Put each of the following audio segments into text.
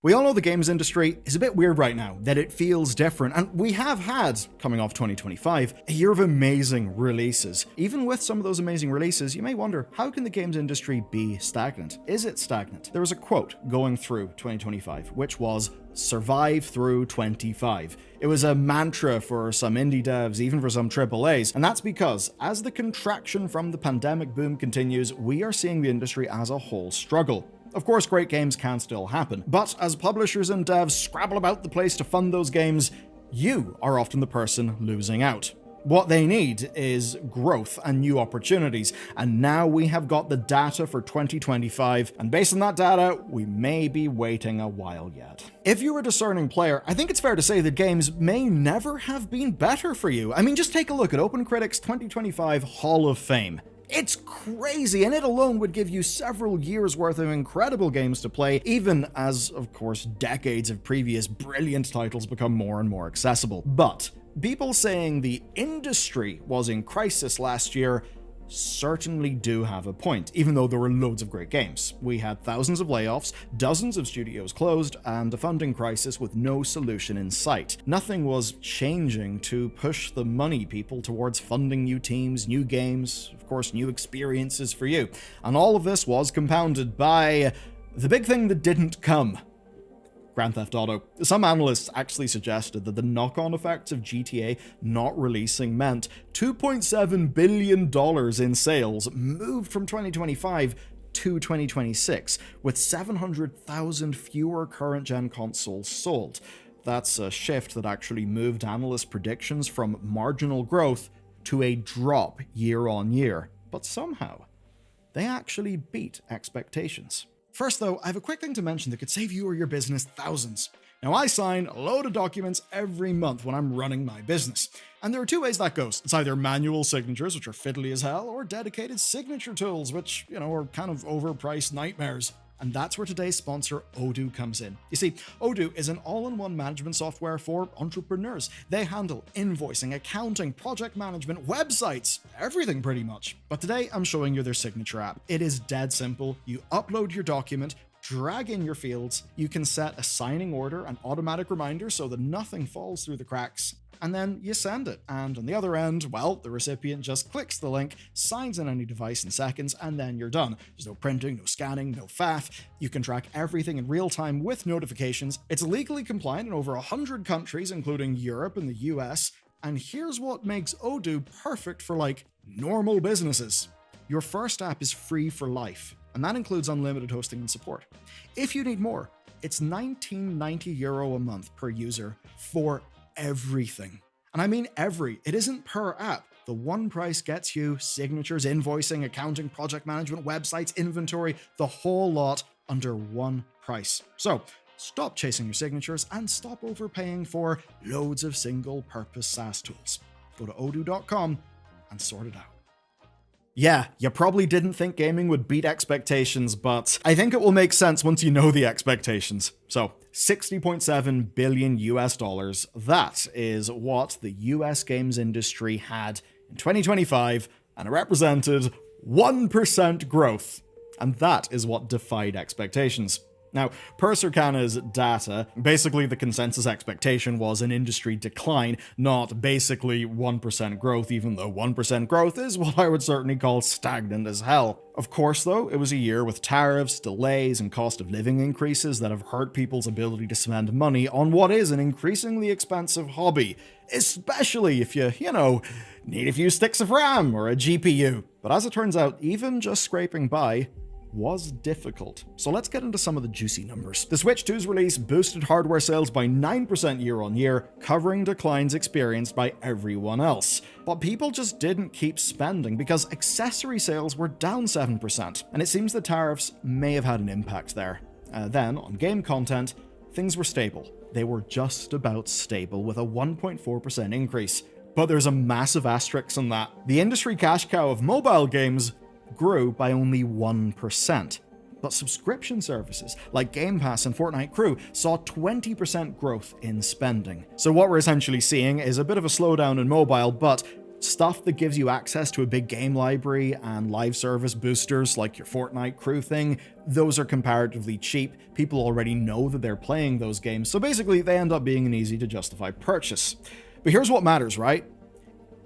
We all know the games industry is a bit weird right now, that it feels different, and we have had, coming off 2025, a year of amazing releases. Even with some of those amazing releases, you may wonder, how can the games industry be stagnant? Is it stagnant? There was a quote going through 2025, which was, "Survive through 25." It was a mantra for some indie devs, even for some AAAs, and that's because, as the contraction from the pandemic boom continues, we are seeing the industry as a whole struggle. Of course, great games can still happen, but as publishers and devs scrabble about the place to fund those games, you are often the person losing out. What they need is growth and new opportunities, and now we have got the data for 2025, and based on that data, we may be waiting a while yet. If you're a discerning player, I think it's fair to say that games may never have been better for you. I mean, just take a look at OpenCritic's 2025 Hall of Fame. It's crazy, and it alone would give you several years worth of incredible games to play, even as, of course, decades of previous brilliant titles become more and more accessible. But people saying the industry was in crisis last year certainly do have a point, even though there were loads of great games. We had thousands of layoffs, dozens of studios closed, and a funding crisis with no solution in sight. Nothing was changing to push the money people towards funding new teams, new games, of course, new experiences for you. And all of this was compounded by the big thing that didn't come: Grand Theft Auto. Some analysts actually suggested that the knock-on effects of GTA not releasing meant $2.7 billion in sales moved from 2025 to 2026, with 700,000 fewer current-gen consoles sold. That's a shift that actually moved analyst predictions from marginal growth to a drop year on year. But somehow, they actually beat expectations. First though, I have a quick thing to mention that could save you or your business thousands. Now, I sign a load of documents every month when I'm running my business. And there are two ways that goes. It's either manual signatures, which are fiddly as hell, or dedicated signature tools, which, are kind of overpriced nightmares. And that's where today's sponsor, Odoo, comes in. You see, Odoo is an all-in-one management software for entrepreneurs. They handle invoicing, accounting, project management, websites, everything pretty much. But today, I'm showing you their signature app. It is dead simple. You upload your document, drag in your fields, you can set a signing order and automatic reminders so that nothing falls through the cracks, and then you send it. And on the other end, well, the recipient just clicks the link, signs in any device in seconds, and then you're done. There's no printing, no scanning, no faff. You can track everything in real time with notifications. It's legally compliant in over 100 countries, including Europe and the US. And here's what makes Odoo perfect for, normal businesses. Your first app is free for life, and that includes unlimited hosting and support. If you need more, it's €19.90 a month per user for everything. And I mean every. It isn't per app. The one price gets you signatures, invoicing, accounting, project management, websites, inventory, the whole lot under one price. So stop chasing your signatures and stop overpaying for loads of single-purpose SaaS tools. Go to odoo.com and sort it out. Yeah, you probably didn't think gaming would beat expectations, but I think it will make sense once you know the expectations. So, $60.7 billion US dollars, that is what the US games industry had in 2025, and it represented 1% growth. And that is what defied expectations. Now, per Circana's data, basically the consensus expectation was an industry decline, not basically 1% growth, even though 1% growth is what I would certainly call stagnant as hell. Of course, though, it was a year with tariffs, delays, and cost of living increases that have hurt people's ability to spend money on what is an increasingly expensive hobby, especially if you need a few sticks of RAM or a GPU. But as it turns out, even just scraping by was difficult. So let's get into some of the juicy numbers. The Switch 2's release boosted hardware sales by 9% year on year, covering declines experienced by everyone else. But people just didn't keep spending because accessory sales were down 7%, and it seems the tariffs may have had an impact there. Then, on game content, things were stable. They were just about stable with a 1.4% increase. But there's a massive asterisk on that. The industry cash cow of mobile games grew by only 1%. But subscription services like Game Pass and Fortnite Crew saw 20% growth in spending. So what we're essentially seeing is a bit of a slowdown in mobile, but Stuff that gives you access to a big game library and live service boosters like your Fortnite crew thing, those are comparatively cheap. People already know that they're playing those games, so basically they end up being an easy to justify purchase. But here's what matters, right?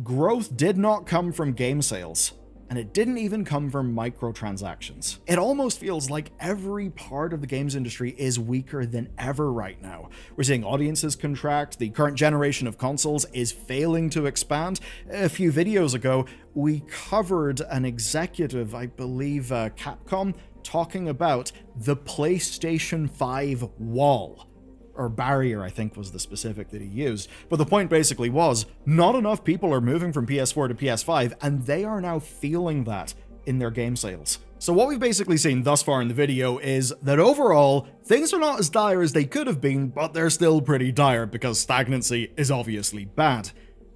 Growth did not come from game sales, and it didn't even come from microtransactions. It almost feels like every part of the games industry is weaker than ever right now. We're seeing audiences contract, the current generation of consoles is failing to expand. A few videos ago, we covered an executive, I believe Capcom, talking about the PlayStation 5 wall. Or barrier, I think was the specific that he used. But the point basically was, not enough people are moving from PS4 to PS5, and they are now feeling that in their game sales. So what we've basically seen thus far in the video is that overall, things are not as dire as they could have been, but they're still pretty dire because stagnancy is obviously bad.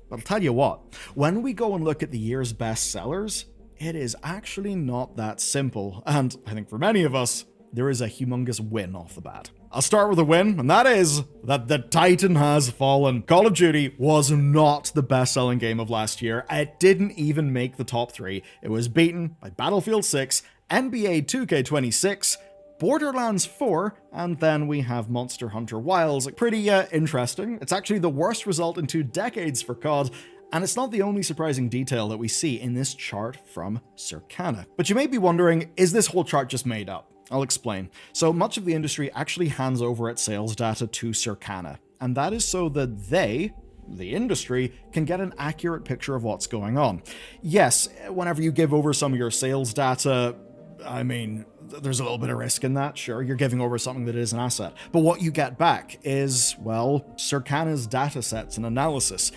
But I'll tell you what, when we go and look at the year's best sellers, it is actually not that simple, and I think for many of us, there is a humongous win off the bat. I'll start with a win, and that is that the Titan has fallen. Call of Duty was not the best-selling game of last year. It didn't even make the top 3. It was beaten by Battlefield 6, NBA 2K26, Borderlands 4, and then we have Monster Hunter Wilds. Pretty interesting. It's actually the worst result in 2 decades for COD, and it's not the only surprising detail that we see in this chart from Circana. But you may be wondering, is this whole chart just made up? I'll explain. So much of the industry actually hands over its sales data to Circana, and that is so that they, the industry, can get an accurate picture of what's going on. Yes, whenever you give over some of your sales data, I mean, there's a little bit of risk in that, sure, you're giving over something that is an asset. But what you get back is, well, Circana's data sets and analysis,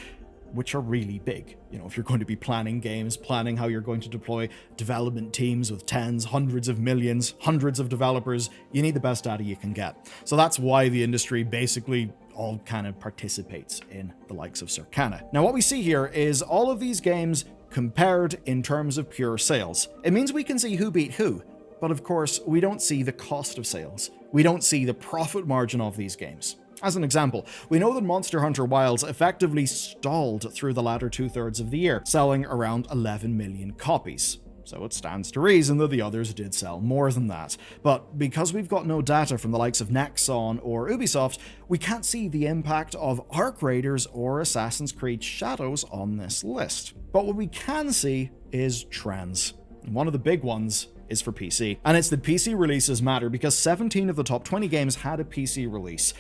which are really big. You know, if you're going to be planning games, planning how you're going to deploy development teams with tens, hundreds of millions, hundreds of developers, you need the best data you can get. So that's why the industry basically all kind of participates in the likes of Circana. Now, what we see here is all of these games compared in terms of pure sales. It means we can see who beat who, but of course, we don't see the cost of sales. We don't see the profit margin of these games. As an example, we know that Monster Hunter Wilds effectively stalled through the latter 2/3 of the year, selling around 11 million copies. So it stands to reason that the others did sell more than that. But because we've got no data from the likes of Nexon or Ubisoft, we can't see the impact of Arc Raiders or Assassin's Creed Shadows on this list. But what we can see is trends. And one of the big ones is for PC. And it's that PC releases matter because 17 of the top 20 games had a PC release.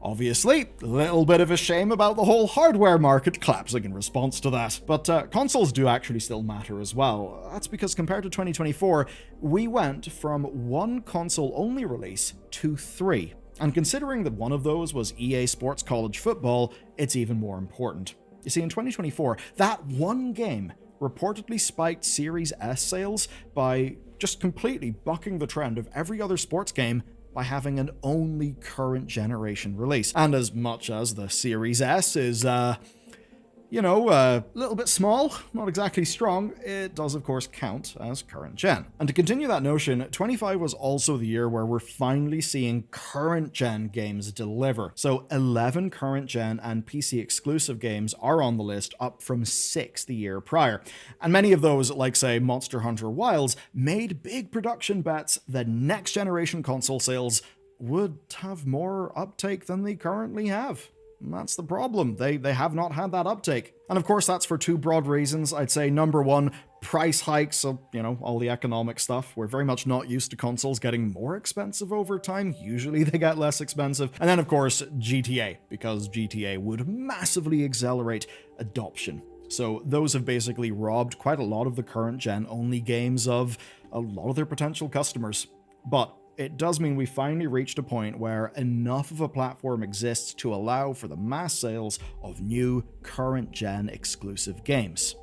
Obviously, a little bit of a shame about the whole hardware market collapsing in response to that, but consoles do actually still matter as well. That's because compared to 2024, we went from 1 console-only release to 3. And considering that one of those was EA Sports College Football, it's even more important. You see, in 2024, that one game reportedly spiked Series S sales by just completely bucking the trend of every other sports game by having an only current generation release. And as much as the Series S is, a little bit small, not exactly strong, it does of course count as current gen. And to continue that notion, 25 was also the year where we're finally seeing current gen games deliver. So 11 current gen and PC exclusive games are on the list, up from 6 the year prior. And many of those, like say Monster Hunter Wilds, made big production bets that next generation console sales would have more uptake than they currently have. That's the problem. They have not had that uptake. And of course, that's for 2 broad reasons. I'd say number 1, price hikes, so, all the economic stuff. We're very much not used to consoles getting more expensive over time. Usually they get less expensive. And then of course, GTA, because GTA would massively accelerate adoption. So those have basically robbed quite a lot of the current gen only games of a lot of their potential customers. But it does mean we finally reached a point where enough of a platform exists to allow for the mass sales of new, current-gen exclusive games.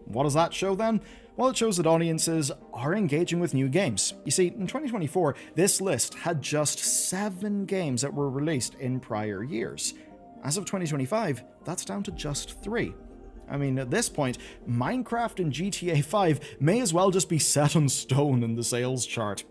What does that show then? Well, it shows that audiences are engaging with new games. You see, in 2024, this list had just 7 games that were released in prior years. As of 2025, that's down to just 3. I mean, at this point, Minecraft and GTA 5 may as well just be set in stone in the sales chart.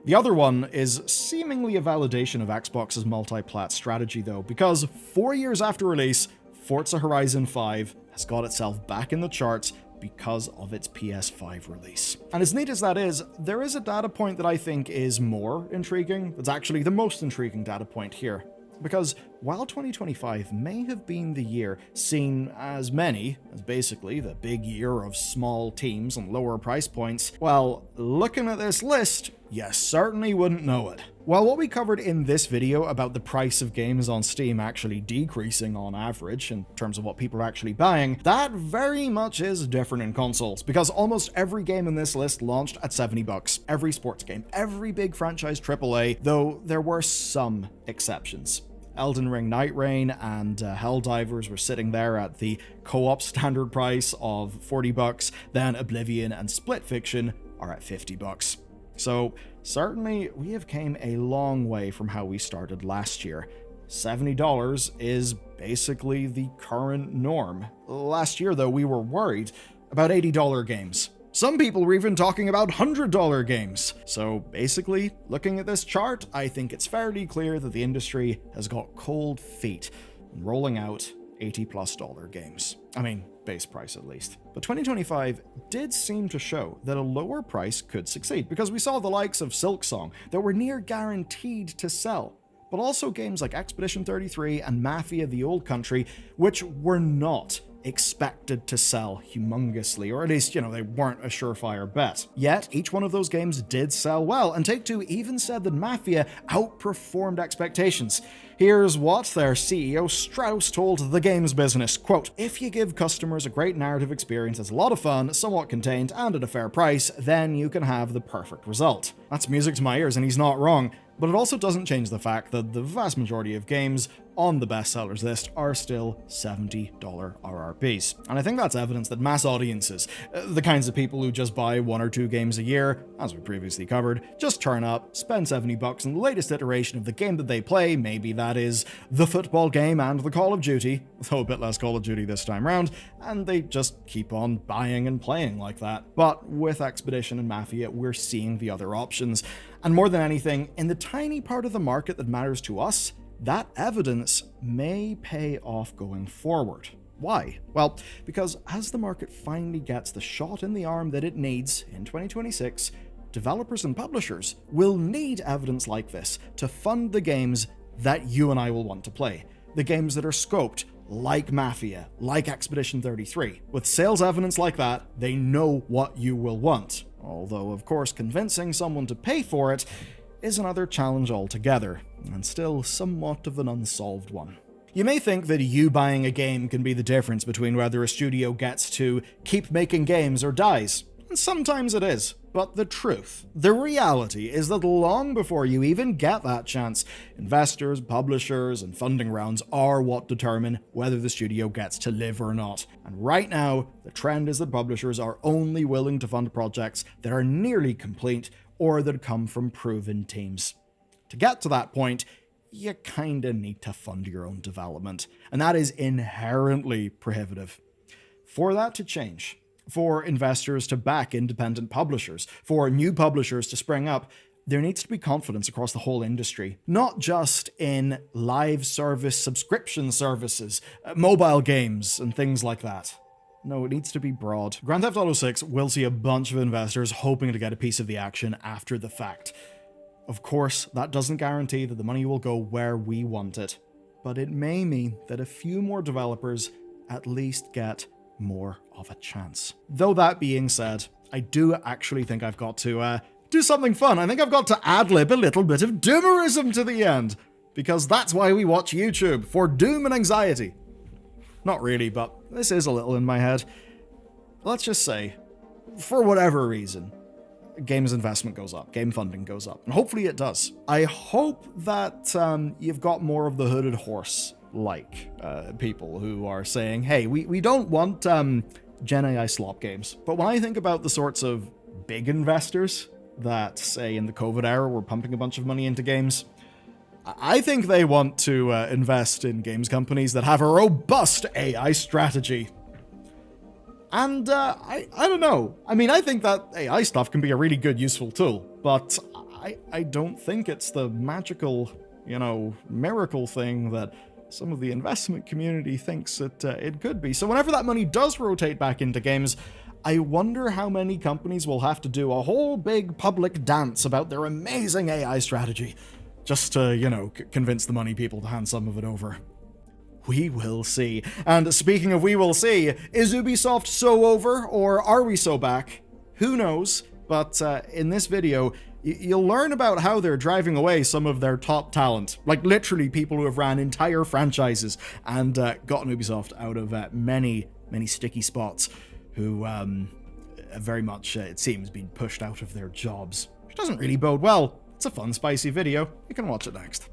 The other one is seemingly a validation of Xbox's multi-plat strategy though, because 4 years after release, Forza Horizon 5 has got itself back in the charts because of its PS5 release. And as neat as that is, there is a data point that I think is more intriguing. It's actually the most intriguing data point here. Because while 2025 may have been the year seen as many as basically the big year of small teams and lower price points, well, looking at this list, you certainly wouldn't know it. While what we covered in this video about the price of games on Steam actually decreasing on average in terms of what people are actually buying, that very much is different in consoles, because almost every game in this list launched at $70. Every sports game, every big franchise AAA, though there were some exceptions. Elden Ring Night Rain and Helldivers were sitting there at the co-op standard price of $40, then Oblivion and Split Fiction are at $50. So certainly we have came a long way from how we started last year. $70 is basically the current norm. Last year though, we were worried about $80 games. Some people were even talking about $100 games. So basically, looking at this chart, I think it's fairly clear that the industry has got cold feet in rolling out $80+ games. I mean, base price at least. But 2025 did seem to show that a lower price could succeed, because we saw the likes of Silksong that were near guaranteed to sell, but also games like Expedition 33 and Mafia: The Old Country, which were not expected to sell humongously, or at least, they weren't a surefire bet. Yet, each one of those games did sell well, and Take-Two even said that Mafia outperformed expectations. Here's what their CEO Strauss told the games business, quote, "If you give customers a great narrative experience that's a lot of fun, somewhat contained, and at a fair price, then you can have the perfect result." That's music to my ears, and he's not wrong. But it also doesn't change the fact that the vast majority of games on the bestsellers list are still $70 RRPs. And I think that's evidence that mass audiences, the kinds of people who just buy 1 or 2 games a year, as we previously covered, just turn up, spend $70 on the latest iteration of the game that they play, maybe that is the football game and the Call of Duty, though a bit less Call of Duty this time round, and they just keep on buying and playing like that. But with Expedition and Mafia, we're seeing the other options. And more than anything, in the tiny part of the market that matters to us, that evidence may pay off going forward. Why? Well, because as the market finally gets the shot in the arm that it needs in 2026, developers and publishers will need evidence like this to fund the games that you and I will want to play. The games that are scoped like Mafia, like Expedition 33. With sales evidence like that, they know what you will want. Although, of course, convincing someone to pay for it is another challenge altogether, and still somewhat of an unsolved one. You may think that you buying a game can be the difference between whether a studio gets to keep making games or dies. And sometimes it is. But the truth, the reality, is that long before you even get that chance, investors, publishers, and funding rounds are what determine whether the studio gets to live or not. And right now, the trend is that publishers are only willing to fund projects that are nearly complete or that come from proven teams. To get to that point, you kinda need to fund your own development, and that is inherently prohibitive. For that to change, for investors to back independent publishers, for new publishers to spring up, there needs to be confidence across the whole industry, not just in live service subscription services, mobile games, and things like that. No, it needs to be broad. Grand Theft Auto 6 will see a bunch of investors hoping to get a piece of the action after the fact. Of course, that doesn't guarantee that the money will go where we want it, but it may mean that a few more developers at least get more of a chance. Though that being said, I do actually think I've got to do something fun. I think I've got to ad-lib a little bit of doomerism to the end, because that's why we watch YouTube, for doom and anxiety. Not really, but this is a little in my head. Let's just say, for whatever reason, games investment goes up, game funding goes up, and hopefully it does. I hope that you've got more of the hooded horse people who are saying, hey, we don't want Gen AI slop games. But when I think about the sorts of big investors that, say, in the COVID era were pumping a bunch of money into games, I think they want to invest in games companies that have a robust AI strategy. And I don't know. I mean, I think that AI stuff can be a really good, useful tool, but I don't think it's the magical, miracle thing that some of the investment community thinks it could be. So whenever that money does rotate back into games, I wonder how many companies will have to do a whole big public dance about their amazing AI strategy, just to, you know, convince the money people to hand some of it over. We will see. And speaking of we will see, is Ubisoft so over, or are we so back? Who knows? But in this video, you'll learn about how they're driving away some of their top talent. Like, literally people who have ran entire franchises and gotten Ubisoft out of many sticky spots, who very much, it seems, been pushed out of their jobs. Which doesn't really bode well. It's a fun, spicy video. You can watch it next.